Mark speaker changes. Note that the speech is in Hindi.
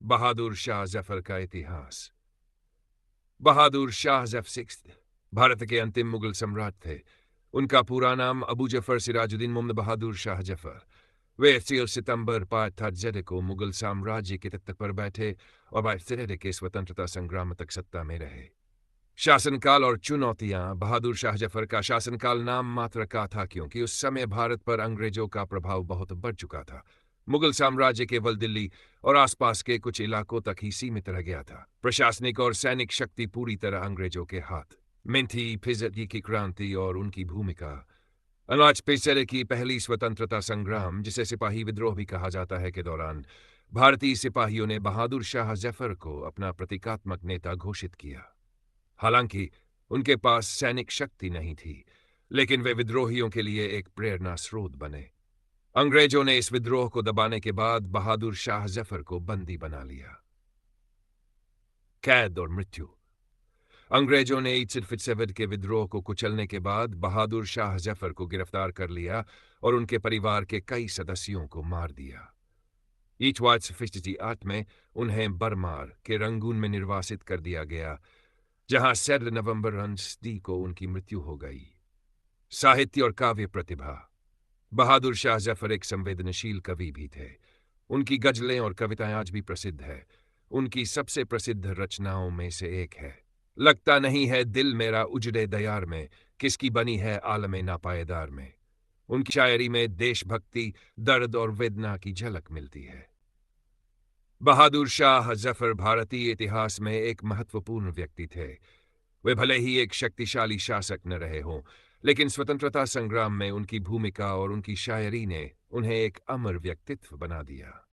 Speaker 1: बहादुर शाह जफर का इतिहास। बहादुर शाह जफर भारत के अंतिम मुगल सम्राट थे। उनका पूरा नाम अबू जफर सिराजुद्दीन मोहम्मद बहादुर शाह जफर। वे 3 सितंबर 5 को मुगल साम्राज्य के तख्त पर बैठे और 22 के स्वतंत्रता संग्राम तक सत्ता में रहे। शासनकाल और चुनौतियां। बहादुर शाह जफर का शासनकाल नाम मात्र का था, क्योंकि उस समय भारत पर अंग्रेजों का प्रभाव बहुत बढ़ चुका था। मुगल साम्राज्य केवल दिल्ली और आसपास के कुछ इलाकों तक ही सीमित रह गया था। प्रशासनिक और सैनिक शक्ति पूरी तरह अंग्रेजों के हाथ में थी। फिजती की क्रांति और उनकी भूमिका। अनाज पेशरे की पहली स्वतंत्रता संग्राम, जिसे सिपाही विद्रोह भी कहा जाता है, के दौरान भारतीय सिपाहियों ने बहादुर शाह जफर को अपना प्रतीकात्मक नेता घोषित किया। हालांकि उनके पास सैनिक शक्ति नहीं थी, लेकिन वे विद्रोहियों के लिए एक प्रेरणा स्रोत बने। अंग्रेजों ने इस विद्रोह को दबाने के बाद बहादुर शाह जफर को बंदी बना लिया। कैद और मृत्यु। अंग्रेजों ने ईद के विद्रोह को कुचलने के बाद बहादुर शाह जफर को गिरफ्तार कर लिया और उनके परिवार के कई सदस्यों को मार दिया। ईद में उन्हें बरमार के रंगून में निर्वासित कर दिया गया, जहां 7 नवंबर को उनकी मृत्यु हो गई। साहित्य और काव्य प्रतिभा। बहादुर शाह जफर एक संवेदनशील कवि भी थे। उनकी गजलें और कविताएं आज भी प्रसिद्ध है। उनकी सबसे प्रसिद्ध रचनाओं में से एक है लगता नहीं है दिल मेरा उजड़े दयार में, किसकी बनी है आलमे नापायदार में। उनकी शायरी में देशभक्ति, दर्द और वेदना की झलक मिलती है। बहादुर शाह जफर भारतीय इतिहास में एक महत्वपूर्ण व्यक्ति थे। वे भले ही एक शक्तिशाली शासक न रहे हों, लेकिन स्वतंत्रता संग्राम में उनकी भूमिका और उनकी शायरी ने उन्हें एक अमर व्यक्तित्व बना दिया।